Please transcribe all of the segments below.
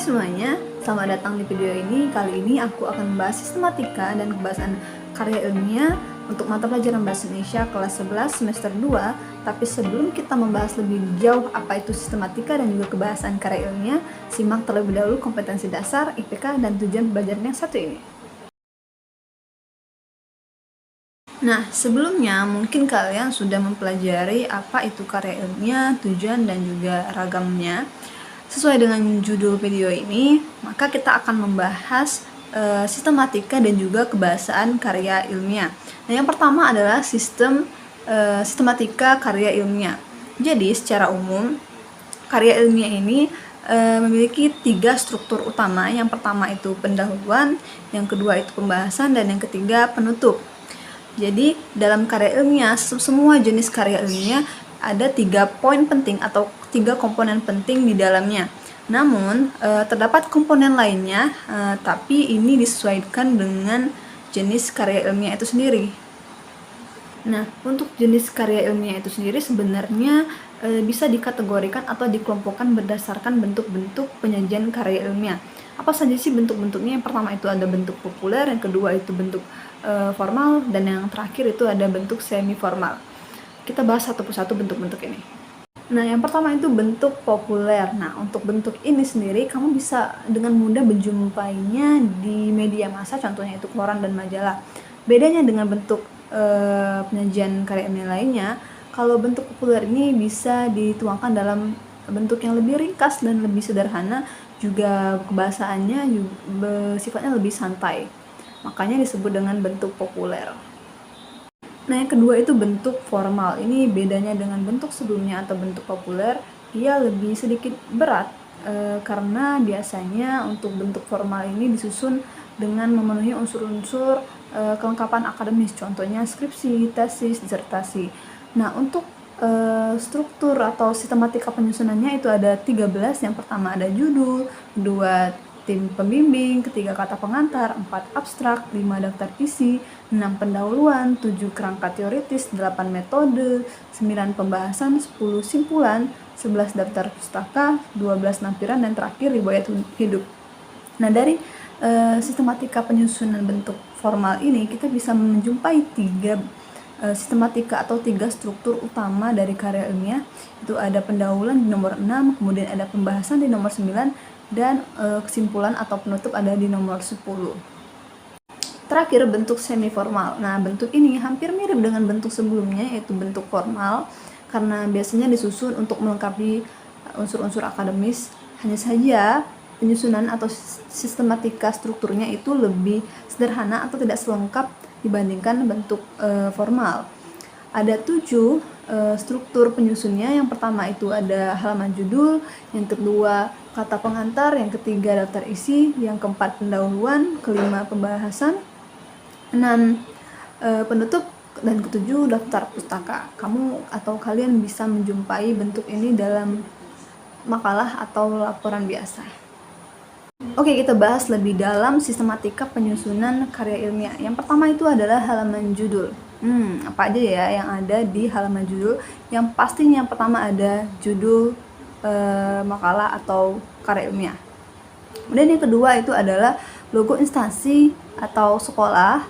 semuanya, selamat datang di video ini. Kali ini aku akan membahas sistematika dan kebahasan karya ilmiah untuk mata pelajaran Bahasa Indonesia kelas 11 semester 2. Tapi sebelum kita membahas lebih jauh apa itu sistematika dan juga kebahasan karya ilmiah, simak terlebih dahulu kompetensi dasar, IPK, dan tujuan pembelajaran yang satu ini. Nah, sebelumnya mungkin kalian sudah mempelajari apa itu karya ilmiah, tujuan, dan juga ragamnya. Sesuai dengan judul video ini, maka kita akan membahas sistematika dan juga kebahasaan karya ilmiah. Nah, yang pertama adalah sistematika karya ilmiah. Jadi, secara umum, karya ilmiah ini memiliki 3 struktur utama. Yang pertama itu pendahuluan, yang kedua itu pembahasan, dan yang ketiga penutup. Jadi, dalam karya ilmiah, semua jenis karya ilmiah ada 3 poin penting atau 3 komponen penting di dalamnya. Namun, terdapat komponen lainnya, tapi ini disesuaikan dengan jenis karya ilmiah itu sendiri. Nah, untuk jenis karya ilmiah itu sendiri sebenarnya bisa dikategorikan atau dikelompokkan berdasarkan bentuk-bentuk penyajian karya ilmiah. Apa saja sih bentuk-bentuknya? Yang pertama itu ada bentuk populer, yang kedua itu bentuk formal, dan yang terakhir itu ada bentuk semi formal. Kita bahas satu persatu bentuk-bentuk ini. Nah, yang pertama itu bentuk populer. Nah, untuk bentuk ini sendiri kamu bisa dengan mudah menjumpainya di media massa, contohnya itu koran dan majalah. Bedanya dengan bentuk penyajian karya ilmiah lainnya, kalau bentuk populer ini bisa dituangkan dalam bentuk yang lebih ringkas dan lebih sederhana, juga kebahasaannya juga sifatnya lebih santai. Makanya disebut dengan bentuk populer. Nah, yang kedua itu bentuk formal. Ini bedanya dengan bentuk sebelumnya atau bentuk populer, dia lebih sedikit berat karena biasanya untuk bentuk formal ini disusun dengan memenuhi unsur-unsur kelengkapan akademis, contohnya skripsi, tesis, disertasi. Nah, untuk struktur atau sistematika penyusunannya itu ada 13. Yang pertama ada judul, kedua tim pembimbing, ketiga kata pengantar, 4 abstrak, 5 daftar isi, 6 pendahuluan, 7 kerangka teoritis, 8 metode, 9 pembahasan, 10 simpulan, 11 daftar pustaka, 12 lampiran, dan terakhir riwayat hidup. Nah, dari sistematika penyusunan bentuk formal ini kita bisa menjumpai 3 sistematika atau 3 struktur utama dari karya ilmiah. Itu ada pendahuluan di nomor 6, kemudian ada pembahasan di nomor 9, dan kesimpulan atau penutup ada di nomor 10. Terakhir, bentuk semi formal. Nah, bentuk ini hampir mirip dengan bentuk sebelumnya, yaitu bentuk formal, karena biasanya disusun untuk melengkapi unsur-unsur akademis. Hanya saja penyusunan atau sistematika strukturnya itu lebih sederhana atau tidak selengkap dibandingkan bentuk formal. Ada 7 struktur penyusunnya. Yang pertama itu ada halaman judul, yang kedua kata pengantar, yang ketiga daftar isi, yang keempat pendahuluan, kelima pembahasan, 6 penutup, dan ketujuh daftar pustaka. Kamu atau kalian bisa menjumpai bentuk ini dalam makalah atau laporan biasa. Oke, kita bahas lebih dalam sistematika penyusunan karya ilmiah. Yang pertama itu adalah halaman judul. Apa aja ya yang ada di halaman judul? Yang pastinya yang pertama ada judul makalah atau karya ilmiah. Kemudian yang kedua itu adalah logo instansi atau sekolah.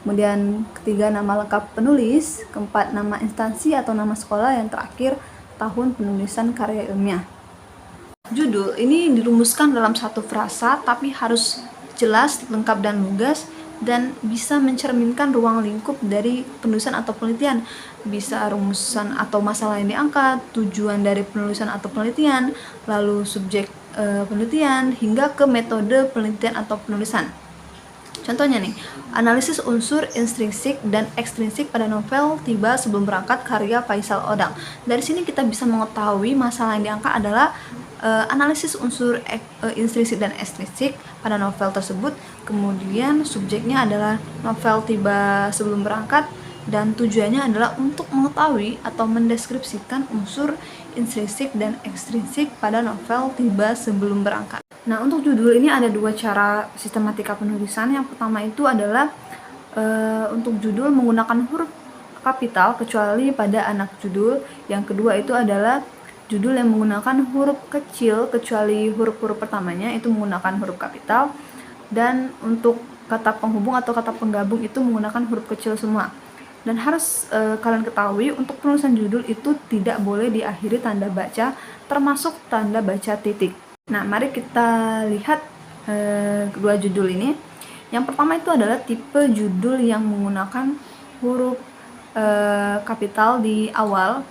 Kemudian ketiga nama lengkap penulis, keempat nama instansi atau nama sekolah, yang terakhir tahun penulisan karya ilmiah. Judul ini dirumuskan dalam satu frasa, tapi harus jelas, lengkap, dan lugas, dan bisa mencerminkan ruang lingkup dari penulisan atau penelitian. Bisa rumusan atau masalah yang diangkat, tujuan dari penulisan atau penelitian, lalu subjek penelitian, hingga ke metode penelitian atau penulisan. Contohnya nih, analisis unsur intrinsik dan ekstrinsik pada novel Tiba Sebelum Berangkat karya Faisal Odang. Dari sini kita bisa mengetahui masalah yang diangkat adalah analisis unsur intrinsik dan ekstrinsik pada novel tersebut. Kemudian subjeknya adalah novel Tiba Sebelum Berangkat, dan tujuannya adalah untuk mengetahui atau mendeskripsikan unsur intrinsik dan ekstrinsik pada novel Tiba Sebelum Berangkat. Nah, untuk judul ini ada 2 cara sistematika penulisan. Yang pertama itu adalah untuk judul menggunakan huruf kapital kecuali pada anak judul. Yang kedua itu adalah judul yang menggunakan huruf kecil kecuali huruf-huruf pertamanya itu menggunakan huruf kapital, dan untuk kata penghubung atau kata penggabung itu menggunakan huruf kecil semua. Dan harus kalian ketahui, untuk penulisan judul itu tidak boleh diakhiri tanda baca, termasuk tanda baca titik. Nah, mari kita lihat kedua judul ini. Yang pertama itu adalah tipe judul yang menggunakan huruf kapital di awal,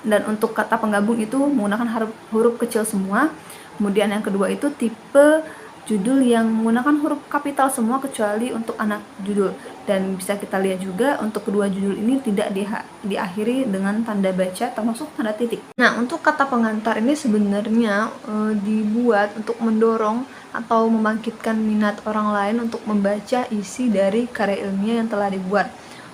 dan untuk kata penggabung itu menggunakan huruf kecil semua. Kemudian yang kedua itu tipe judul yang menggunakan huruf kapital semua kecuali untuk anak judul, dan bisa kita lihat juga untuk kedua judul ini tidak diakhiri dengan tanda baca termasuk tanda titik. Nah, untuk kata pengantar ini sebenarnya dibuat untuk mendorong atau membangkitkan minat orang lain untuk membaca isi dari karya ilmiah yang telah dibuat.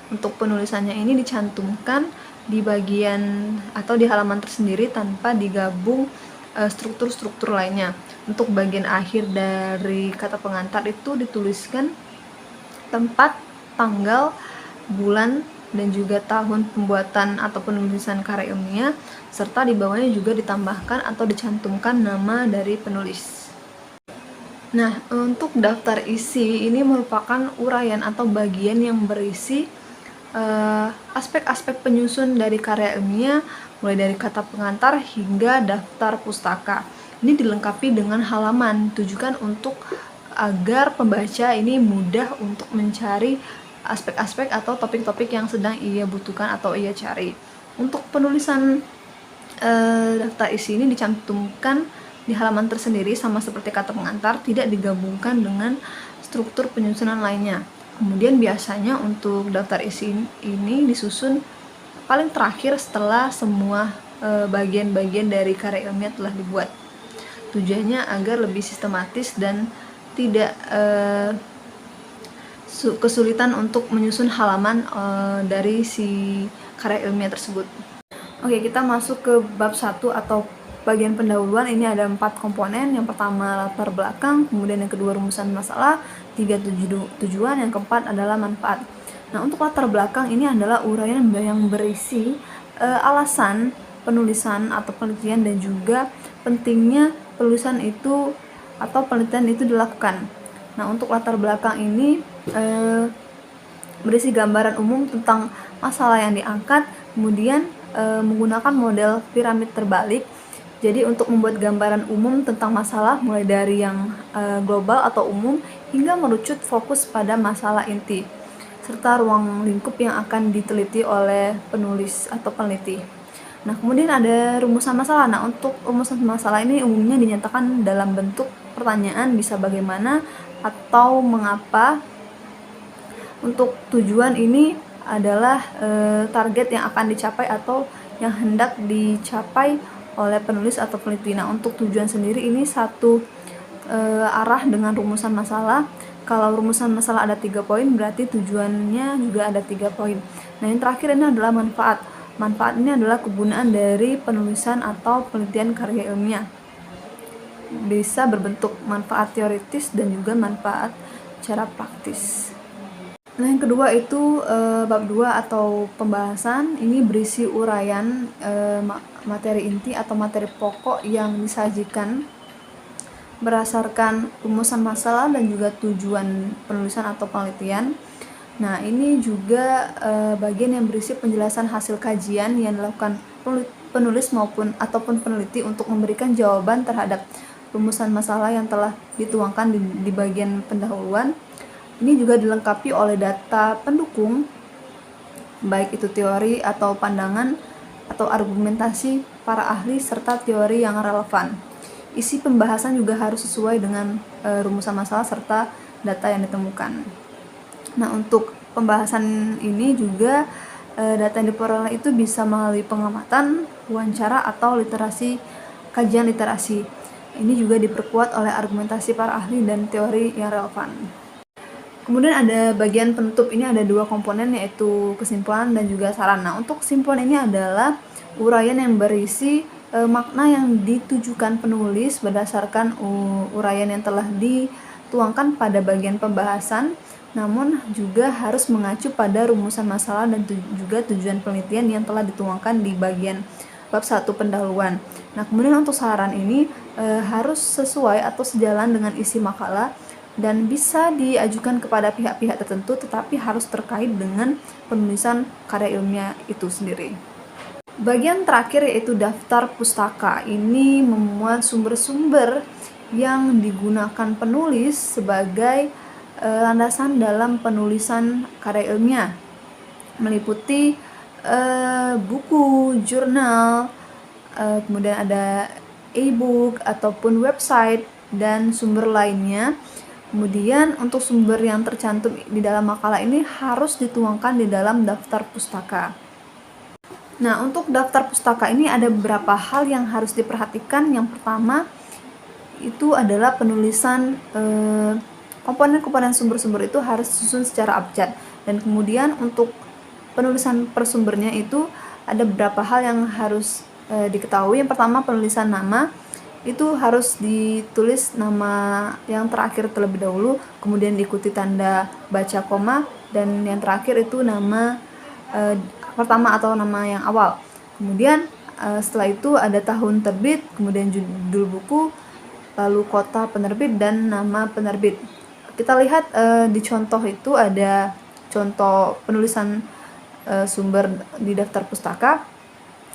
Untuk penulisannya ini dicantumkan di bagian atau di halaman tersendiri tanpa digabung struktur-struktur lainnya. Untuk bagian akhir dari kata pengantar itu dituliskan tempat, tanggal, bulan, dan juga tahun pembuatan atau penulisan karya ilmiah, serta di bawahnya juga ditambahkan atau dicantumkan nama dari penulis. Nah, untuk daftar isi ini merupakan uraian atau bagian yang berisi aspek-aspek penyusun dari karya ilmiah, mulai dari kata pengantar hingga daftar pustaka. Ini dilengkapi dengan halaman, tujukan untuk agar pembaca ini mudah untuk mencari aspek-aspek atau topik-topik yang sedang ia butuhkan atau ia cari. Untuk penulisan daftar isi ini dicantumkan di halaman tersendiri sama seperti kata pengantar, tidak digabungkan dengan struktur penyusunan lainnya. Kemudian biasanya untuk daftar isi ini disusun paling terakhir setelah semua bagian-bagian dari karya ilmiah telah dibuat. Tujuannya agar lebih sistematis dan tidak kesulitan untuk menyusun halaman dari si karya ilmiah tersebut. Oke, kita masuk ke bab 1 atau bagian pendahuluan. Ini ada 4 komponen. Yang pertama latar belakang, kemudian yang kedua rumusan masalah, 3 tujuan, yang keempat adalah manfaat. Nah, untuk latar belakang ini adalah uraian yang berisi alasan penulisan atau penelitian dan juga pentingnya penulisan itu atau penelitian itu dilakukan. Nah, untuk latar belakang ini berisi gambaran umum tentang masalah yang diangkat, kemudian menggunakan model piramid terbalik. Jadi untuk membuat gambaran umum tentang masalah mulai dari yang global atau umum hingga merucut fokus pada masalah inti, serta ruang lingkup yang akan diteliti oleh penulis atau peneliti. Nah, kemudian ada rumusan masalah. Nah, untuk rumusan masalah ini umumnya dinyatakan dalam bentuk pertanyaan, bisa bagaimana atau mengapa. Untuk tujuan ini adalah target yang akan dicapai atau yang hendak dicapai oleh penulis atau peneliti. Nah, untuk tujuan sendiri ini satu arah dengan rumusan masalah. Kalau rumusan masalah ada 3 poin, berarti tujuannya juga ada 3 poin. Nah, yang terakhir ini adalah manfaat. Manfaat ini adalah kegunaan dari penulisan atau penelitian karya ilmiah. Bisa berbentuk manfaat teoritis dan juga manfaat secara praktis. Nah, yang kedua itu bab 2 atau pembahasan. Ini berisi uraian materi inti atau materi pokok yang disajikan berdasarkan rumusan masalah dan juga tujuan penulisan atau penelitian. Nah, ini juga bagian yang berisi penjelasan hasil kajian yang dilakukan penulis ataupun peneliti untuk memberikan jawaban terhadap rumusan masalah yang telah dituangkan di bagian pendahuluan. Ini juga dilengkapi oleh data pendukung, baik itu teori atau pandangan atau argumentasi para ahli serta teori yang relevan. Isi pembahasan juga harus sesuai dengan rumusan masalah serta data yang ditemukan. Nah, untuk pembahasan ini juga data yang diperoleh itu bisa melalui pengamatan, wawancara, atau kajian literasi. Ini juga diperkuat oleh argumentasi para ahli dan teori yang relevan. Kemudian ada bagian penutup. Ini ada 2 komponen, yaitu kesimpulan dan juga saran. Nah, untuk kesimpulan ini adalah uraian yang berisi makna yang ditujukan penulis berdasarkan uraian yang telah dituangkan pada bagian pembahasan, namun juga harus mengacu pada rumusan masalah dan juga tujuan penelitian yang telah dituangkan di bagian bab 1 pendahuluan. Nah, kemudian untuk saran ini harus sesuai atau sejalan dengan isi makalah dan bisa diajukan kepada pihak-pihak tertentu, tetapi harus terkait dengan penulisan karya ilmiah itu sendiri. Bagian terakhir yaitu daftar pustaka. Ini memuat sumber-sumber yang digunakan penulis sebagai landasan dalam penulisan karya ilmiah, meliputi buku, jurnal, kemudian ada e-book ataupun website dan sumber lainnya. Kemudian untuk sumber yang tercantum di dalam makalah ini harus dituangkan di dalam daftar pustaka. Nah, untuk daftar pustaka ini ada beberapa hal yang harus diperhatikan. Yang pertama itu adalah penulisan komponen-komponen sumber-sumber itu harus disusun secara abjad. Dan kemudian untuk penulisan per sumbernya itu ada beberapa hal yang harus diketahui. Yang pertama, penulisan nama itu harus ditulis nama yang terakhir terlebih dahulu, kemudian diikuti tanda baca koma, dan yang terakhir itu nama pertama atau nama yang awal. Kemudian setelah itu ada tahun terbit, kemudian judul buku, lalu kota penerbit dan nama penerbit. Kita lihat di contoh itu ada contoh penulisan sumber di daftar pustaka.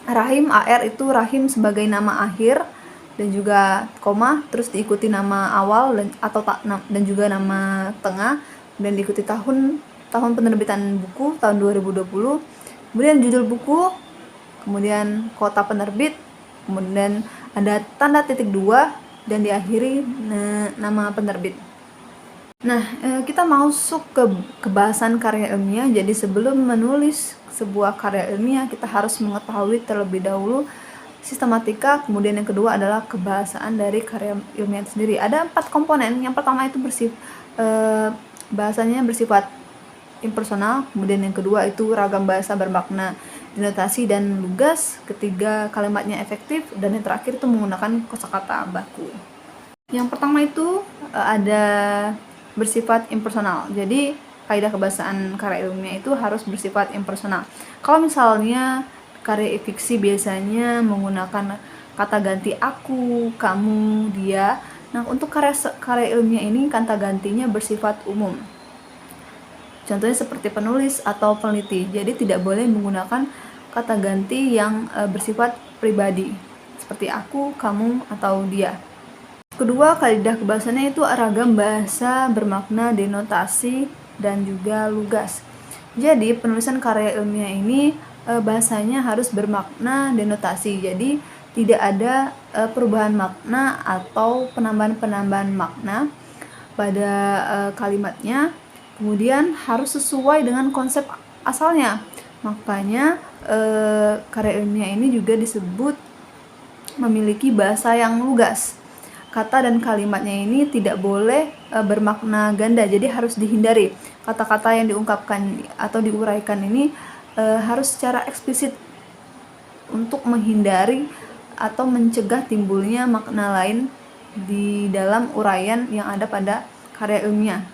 Rahim, AR itu Rahim sebagai nama akhir dan juga koma, terus diikuti nama awal dan juga nama tengah, dan diikuti tahun penerbitan buku tahun 2020, kemudian judul buku, kemudian kota penerbit, kemudian ada tanda titik 2 dan diakhiri nama penerbit. Nah, kita masuk ke bahasan karya ilmiah. Jadi sebelum menulis sebuah karya ilmiah, kita harus mengetahui terlebih dahulu sistematika, kemudian yang kedua adalah kebahasaan dari karya ilmiah sendiri. Ada 4 komponen. Yang pertama itu bahasanya bersifat impersonal, kemudian yang kedua itu ragam bahasa bermakna denotasi dan lugas, ketiga kalimatnya efektif, dan yang terakhir itu menggunakan kosakata baku. Yang pertama itu ada bersifat impersonal. Jadi kaidah kebahasaan karya ilmiah itu harus bersifat impersonal. Kalau misalnya karya fiksi biasanya menggunakan kata ganti aku, kamu, dia. Nah, untuk karya ilmiah ini kata gantinya bersifat umum. Contohnya seperti penulis atau peneliti. Jadi tidak boleh menggunakan kata ganti yang bersifat pribadi, seperti aku, kamu, atau dia. Kedua, kaidah kebahasaannya itu ragam bahasa bermakna denotasi dan juga lugas. Jadi penulisan karya ilmiah ini bahasanya harus bermakna denotasi. Jadi tidak ada perubahan makna atau penambahan makna pada kalimatnya. Kemudian harus sesuai dengan konsep asalnya. Makanya karya ilmiah ini juga disebut memiliki bahasa yang lugas. Kata dan kalimatnya ini tidak boleh bermakna ganda, jadi harus dihindari. Kata-kata yang diungkapkan atau diuraikan ini harus secara eksplisit untuk menghindari atau mencegah timbulnya makna lain di dalam uraian yang ada pada karya ilmiah.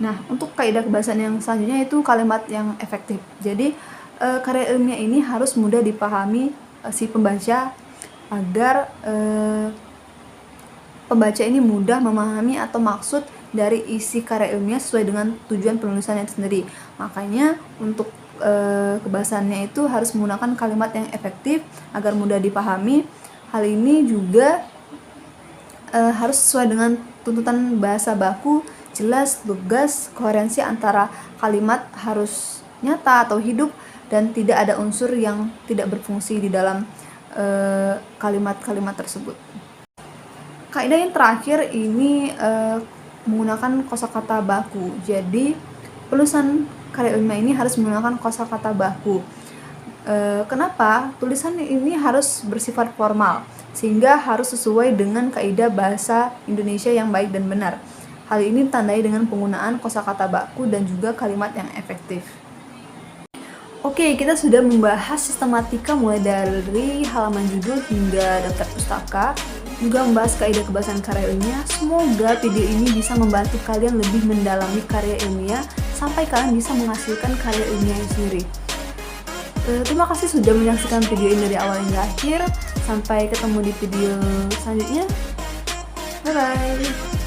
Nah, untuk kaidah kebahasaan yang selanjutnya itu kalimat yang efektif. Jadi karya ilmiah ini harus mudah dipahami si pembaca agar pembaca ini mudah memahami atau maksud dari isi karya ilmiah sesuai dengan tujuan penulisannya sendiri. Makanya untuk kebahasaannya itu harus menggunakan kalimat yang efektif agar mudah dipahami. Hal ini juga harus sesuai dengan tuntutan bahasa baku, jelas, lugas, koherensi antara kalimat harus nyata atau hidup dan tidak ada unsur yang tidak berfungsi di dalam kalimat-kalimat tersebut. Kaidah yang terakhir ini menggunakan kosakata baku. Jadi penulisan karya ilmiah ini harus menggunakan kosakata baku. Kenapa? Tulisan ini harus bersifat formal, sehingga harus sesuai dengan kaidah bahasa Indonesia yang baik dan benar. Hal ini ditandai dengan penggunaan kosakata baku dan juga kalimat yang efektif. Oke, kita sudah membahas sistematika mulai dari halaman judul hingga daftar pustaka, juga membahas kaidah kebahasaan karya ilmiah. Semoga video ini bisa membantu kalian lebih mendalami karya ilmiah sampai kalian bisa menghasilkan karya ilmiah sendiri. Terima kasih sudah menyaksikan video ini dari awal hingga akhir. Sampai ketemu di video selanjutnya. Bye bye.